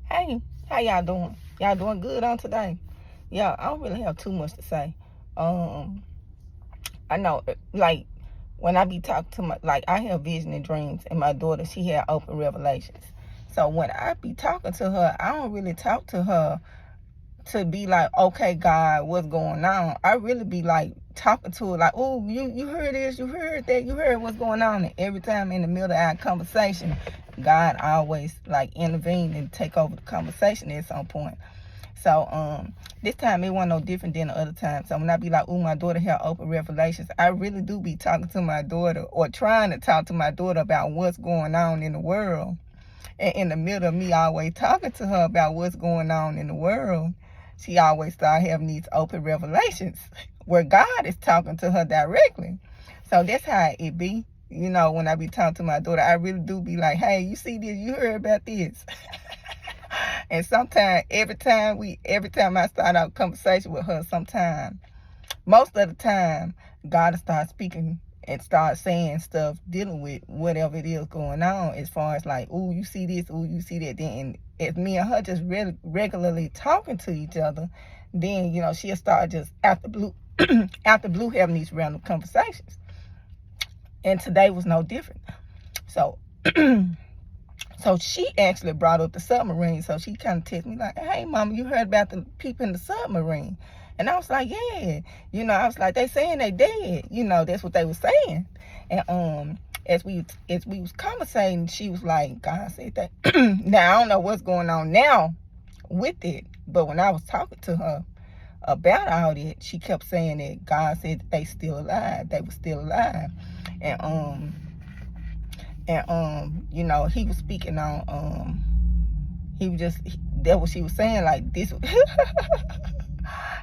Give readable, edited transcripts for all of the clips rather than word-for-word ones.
Hey, how y'all doing? Y'all doing good on today? Yeah, I don't really have too much to say. I know, like, when I be talking to I have vision and dreams, and my daughter, she had open revelations. So when I be talking to her, I don't really talk to her to be like, okay, God, what's going on? I really be like talking to her like, oh, you heard this, you heard that, you heard what's going on. And every time in the middle of our conversation, God always like intervene and take over the conversation at some point. So this time it wasn't no different than the other time. So when I be like, oh, my daughter had open revelations, I really do be talking to my daughter or trying to talk to my daughter about what's going on in the world. And in the middle of me always talking to her about what's going on in the world, she always start having these open revelations where God is talking to her directly. So that's how it be. You know, when I be talking to my daughter, I really do be like, hey, you see this? You heard about this? And sometimes, every time I start out a conversation with her, most of the time, God starts speaking and start saying stuff dealing with whatever it is going on, as far as like, ooh, you see this, ooh, you see that. Then if me and her just regularly talking to each other, then, you know, she'll start just out the blue having these random conversations. And today was no different. So so she actually brought up the submarine. So she kind of texted me like, hey, mama, you heard about the people in the submarine? And I was like, yeah. You know, I was like, they saying they dead. You know, that's what they were saying. And as we was conversating, she was like, God said that. Now, I don't know what's going on now with it. But when I was talking to her about all that, she kept saying that God said that they still alive. They were still alive. And you know, he was speaking on that what she was saying, like this.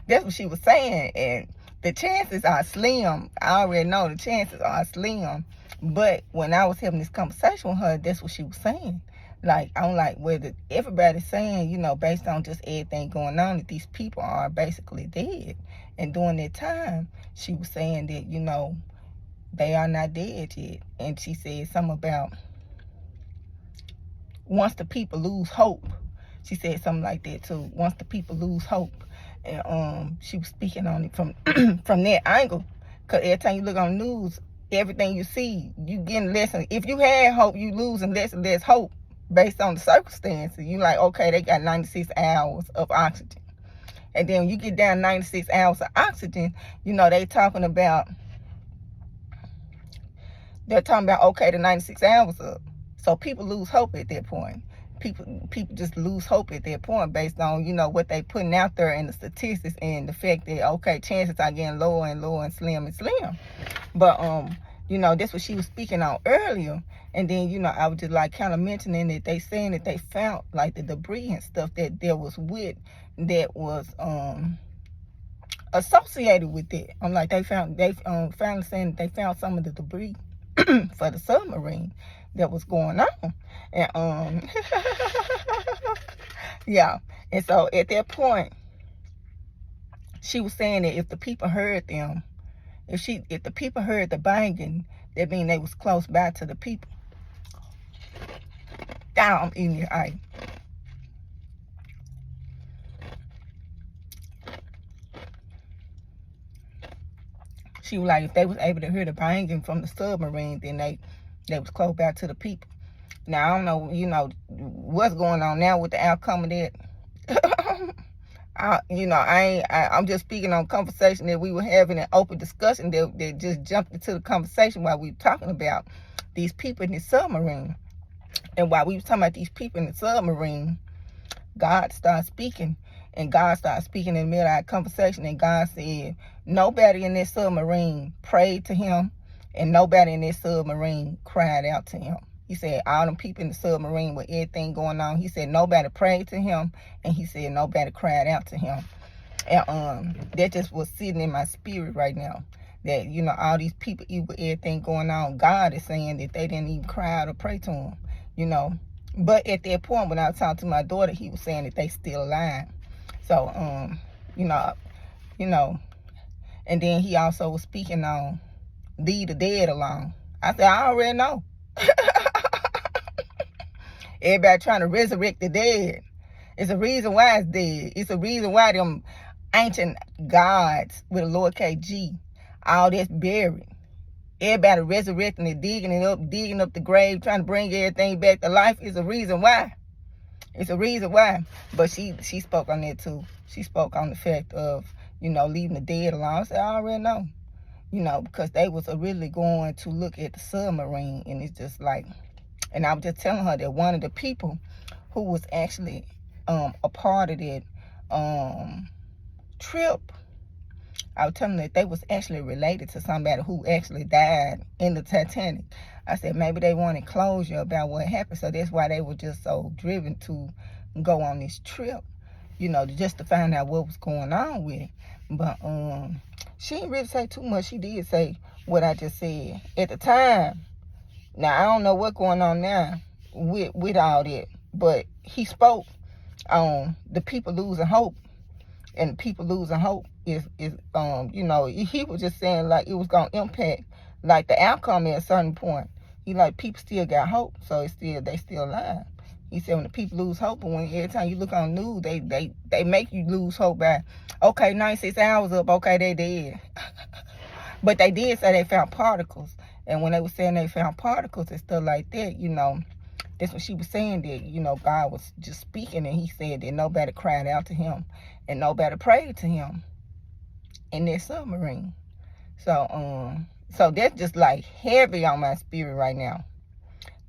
That's what she was saying. And the chances are slim. I already know the chances are slim. But when I was having this conversation with her, that's what she was saying. Like, I'm like, whether everybody's saying, you know, based on just everything going on, that these people are basically dead. And during that time, she was saying that, you know, they are not dead yet. And she said something about once the people lose hope. She said something like that too. Once the people lose hope. And she was speaking on it from from that angle. Because every time you look on the news, everything you see, you getting less. If you had hope, you losing less and less hope based on the circumstances. You like, okay, they got 96 hours of oxygen. And then when you get down 96 hours of oxygen, you know, they're talking about, okay, the 96 hours up. So people lose hope at that point. People just lose hope at that point based on, you know, what they putting out there and the statistics and the fact that, okay, chances are getting lower and lower and slim and slim. But, you know, that's what she was speaking on earlier. And then, you know, I was just like kind of mentioning that they saying that they found like the debris and stuff that there was with that was associated with it. I'm like, they finally saying that they found some of the debris for the submarine that was going on. And yeah. And so at that point, she was saying that if the people heard them, if the people heard the banging, that means they was close by to the people. Down in your eye. She was like, if they was able to hear the banging from the submarine, then they was close by to the people. Now, I don't know, you know, what's going on now with the outcome of that. I'm just speaking on conversation that we were having, an open discussion that just jumped into the conversation while we were talking about these people in the submarine. And while we were talking about these people in the submarine, God started speaking. And God started speaking in the middle of our conversation. And God said, nobody in this submarine prayed to him. And nobody in this submarine cried out to him. He said, all them people in the submarine with everything going on, he said, nobody prayed to him. And he said, nobody cried out to him. And that just was sitting in my spirit right now. That, you know, all these people, even with everything going on, God is saying that they didn't even cry out or pray to him, you know. But at that point, when I was talking to my daughter, he was saying that they still alive. So, you know, and then he also was speaking on leave the dead alone. I said, I already know. Everybody trying to resurrect the dead. It's a reason why it's dead. It's a reason why them ancient gods with a lowercase g, all that's buried. Everybody resurrecting it, digging up the grave, trying to bring everything back to life. Is a reason why. It's a reason why. But she spoke on that too. She spoke on the fact of, leaving the dead alone. I said, I already know. Because they was really going to look at the submarine, and it's just like, and I was just telling her that one of the people who was actually a part of that trip, I was telling them that they was actually related to somebody who actually died in the Titanic. I said maybe they wanted closure about what happened, so that's why they were just so driven to go on this trip, just to find out what was going on with it. But she didn't really say too much. She did say what I just said at the time. Now I don't know what's going on now with all that, but he spoke on the people losing hope. And people losing hope is he was just saying like it was gonna impact like the outcome at a certain point. He like people still got hope, so they still alive. He said when the people lose hope, and when every time you look on news, they make you lose hope by, okay, 96 hours up, okay, they dead. But they did say they found particles, and when they were saying they found particles and stuff like that, that's what she was saying, that, God was just speaking, and he said that nobody cried out to him and nobody prayed to him in that submarine. So that's just like heavy on my spirit right now.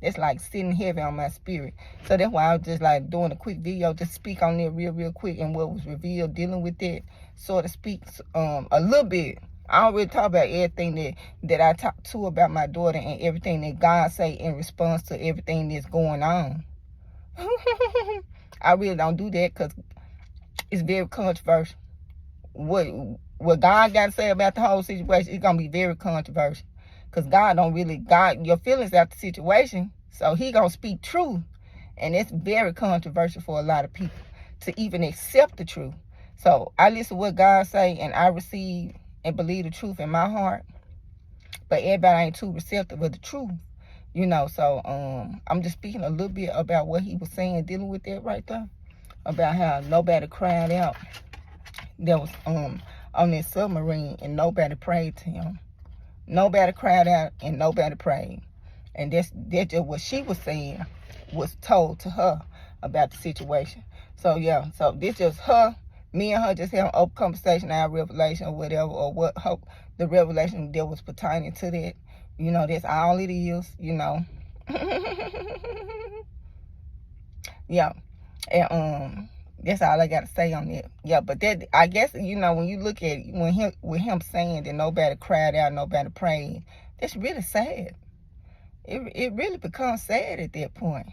That's like sitting heavy on my spirit. So that's why I was just like doing a quick video, just speak on it real quick and what was revealed, dealing with that, so to speak, a little bit. I don't really talk about everything that I talk to about my daughter and everything that God say in response to everything that's going on. I really don't do that because it's very controversial. What God got to say about the whole situation is going to be very controversial. Because God, your feelings out the situation, so he going to speak truth. And it's very controversial for a lot of people to even accept the truth. So I listen to what God say, and I receive and believe the truth in my heart. But everybody ain't too receptive of the truth, So I'm just speaking a little bit about what he was saying, dealing with that right there, about how nobody cried out that was on that submarine, and nobody prayed to him. Nobody cried out and nobody prayed. And that's just what she was saying, was told to her about the situation. So yeah, so this just me and her just having an open conversation, our revelation or whatever, or what hope the revelation that was pertaining to that. That's all it is, Yeah. And that's all I gotta say on that. Yeah, but that, I guess, when you look at it, with him saying that nobody cried out, nobody prayed, that's really sad. It really becomes sad at that point.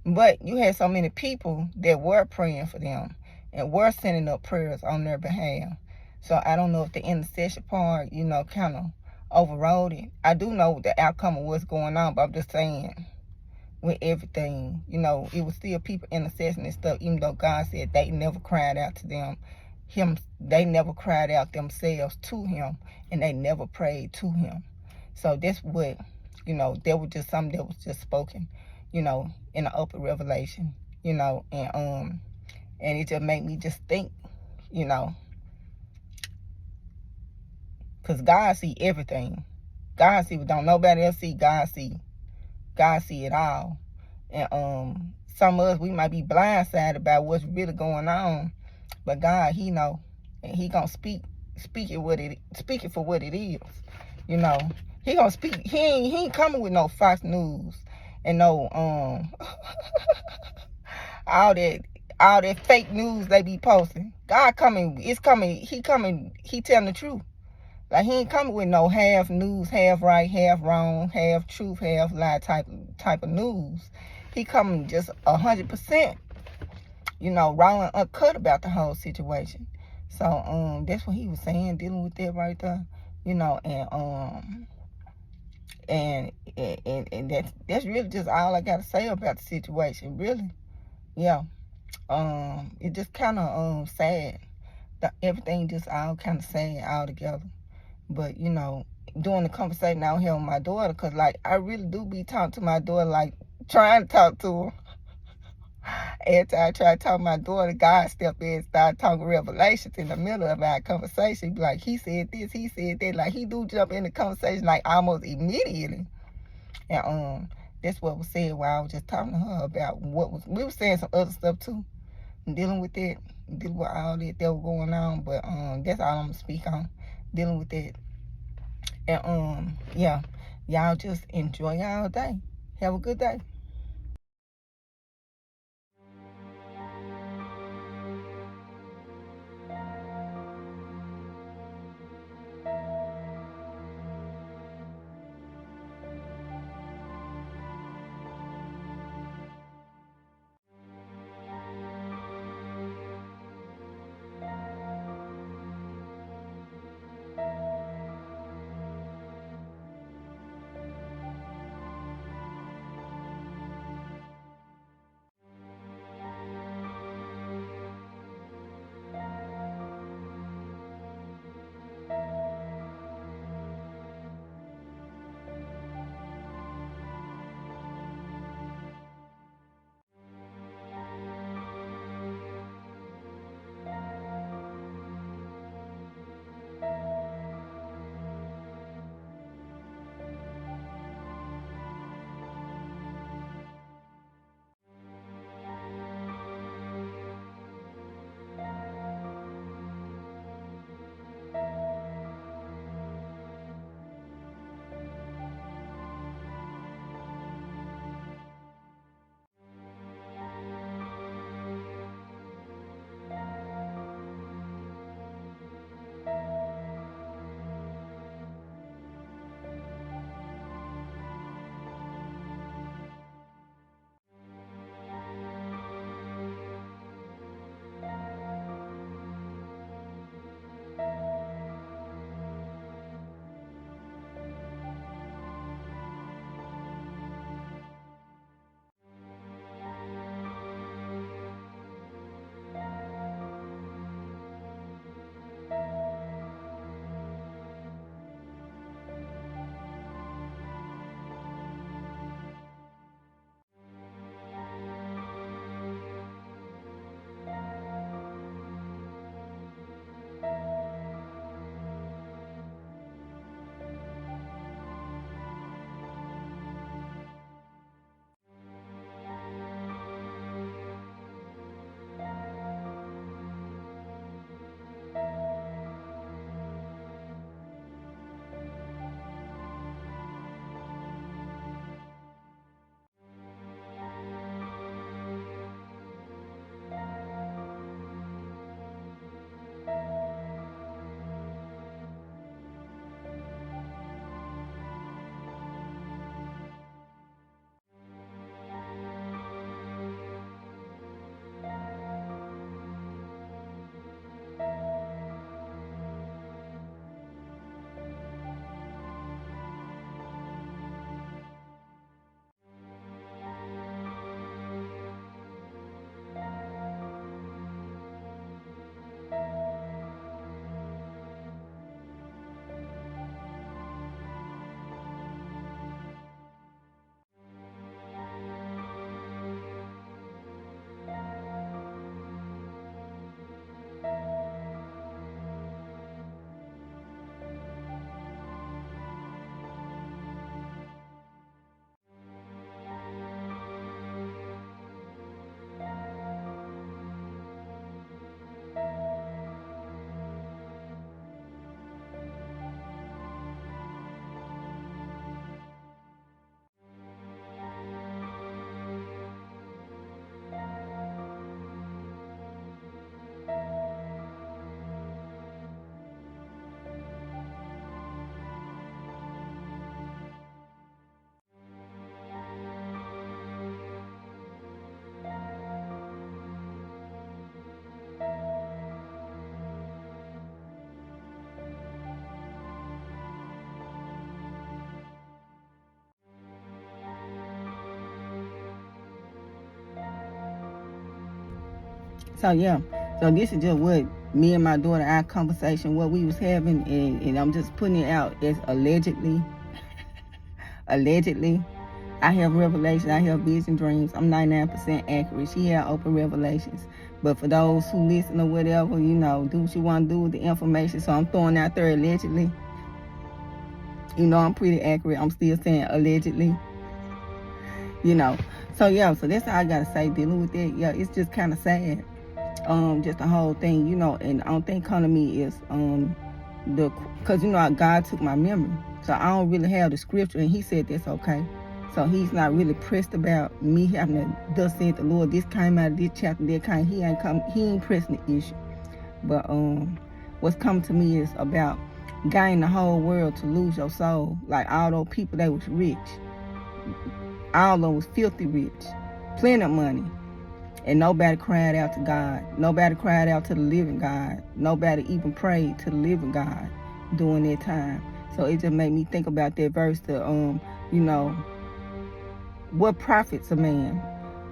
But you had so many people that were praying for them and were sending up prayers on their behalf. So I don't know if the intercession part, kind of overrode it. I do know the outcome of what's going on, but I'm just saying, with everything, it was still people intercessing and stuff, even though God said they never cried out to them. They never cried out themselves to him, and they never prayed to him. So that's what, there was just something that was just spoken, in the upper revelation, and it just made me just think, because God see everything. God see what don't nobody else see. God see it all. And some of us, we might be blindsided about what's really going on, but God, he know, and he gonna speak it for what it is. He gonna speak. He ain't coming with no Fox News and no all that fake news they be posting. God coming, he telling the truth. Like, he ain't coming with no half news, half right, half wrong, half truth, half lie type of news. He coming just 100%, raw and uncut about the whole situation. So that's what he was saying, dealing with that right there, and that's really just all I gotta say about the situation, really. Yeah. It just kind of sad. Everything just all kind of sad all together. But, doing the conversation out here with my daughter, because, like, I really do be talking to my daughter, like, trying to talk to her. After I tried to talk to my daughter, God stepped in and started talking revelations in the middle of our conversation. Like, he said this, he said that. Like, he do jump in the conversation like almost immediately. And that's what was said while I was just talking to her about we were saying some other stuff too, dealing with that, dealing with all that was going on. But that's all I'm gonna speak on, dealing with that. And yeah, y'all just enjoy y'all day. Have a good day. So yeah, so this is just what me and my daughter, our conversation, what we was having, and I'm just putting it out as allegedly. I have revelations. I have vision dreams. I'm 99% accurate. She had open revelations. But for those who listen or whatever, you know, do what you want to do with the information. So I'm throwing out there allegedly. You know, I'm pretty accurate. I'm still saying allegedly. You know. So yeah, so that's all I gotta say dealing with that. Yeah, it's just kind of sad. Just the whole thing, you know, and I don't think come to me is because you know God took my memory, so I don't really have the scripture, and He said that's okay. So He's not really pressed about me having to thus said the Lord. This came out of this chapter, that kind. He ain't pressing the issue. But what's coming to me is about gaining the whole world to lose your soul. Like all those people, they was rich. All of them was filthy rich, plenty of money. And nobody cried out to God. Nobody cried out to the living God. Nobody even prayed to the living God during that time. So it just made me think about that verse to, you know, what profits a man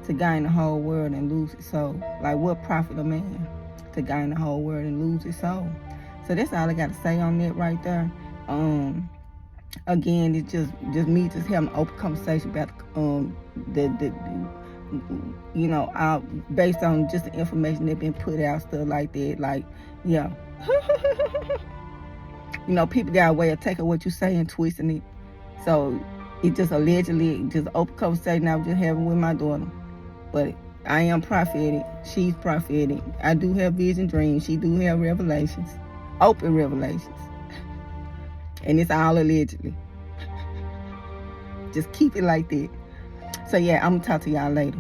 to gain the whole world and lose his soul? Like, what profit a man to gain the whole world and lose his soul? So that's all I got to say on that right there. Again, it's just me just having an open conversation about the you know, based on just the information that been put out, stuff like that. Like, yeah. You know, people got a way of taking what you say and twisting it. So it just allegedly, just open conversation I was just having with my daughter. But I am prophetic. She's prophetic. I do have vision dreams. She do have revelations. Open revelations. And it's all allegedly. Just keep it like that. So yeah, I'm gonna talk to y'all later.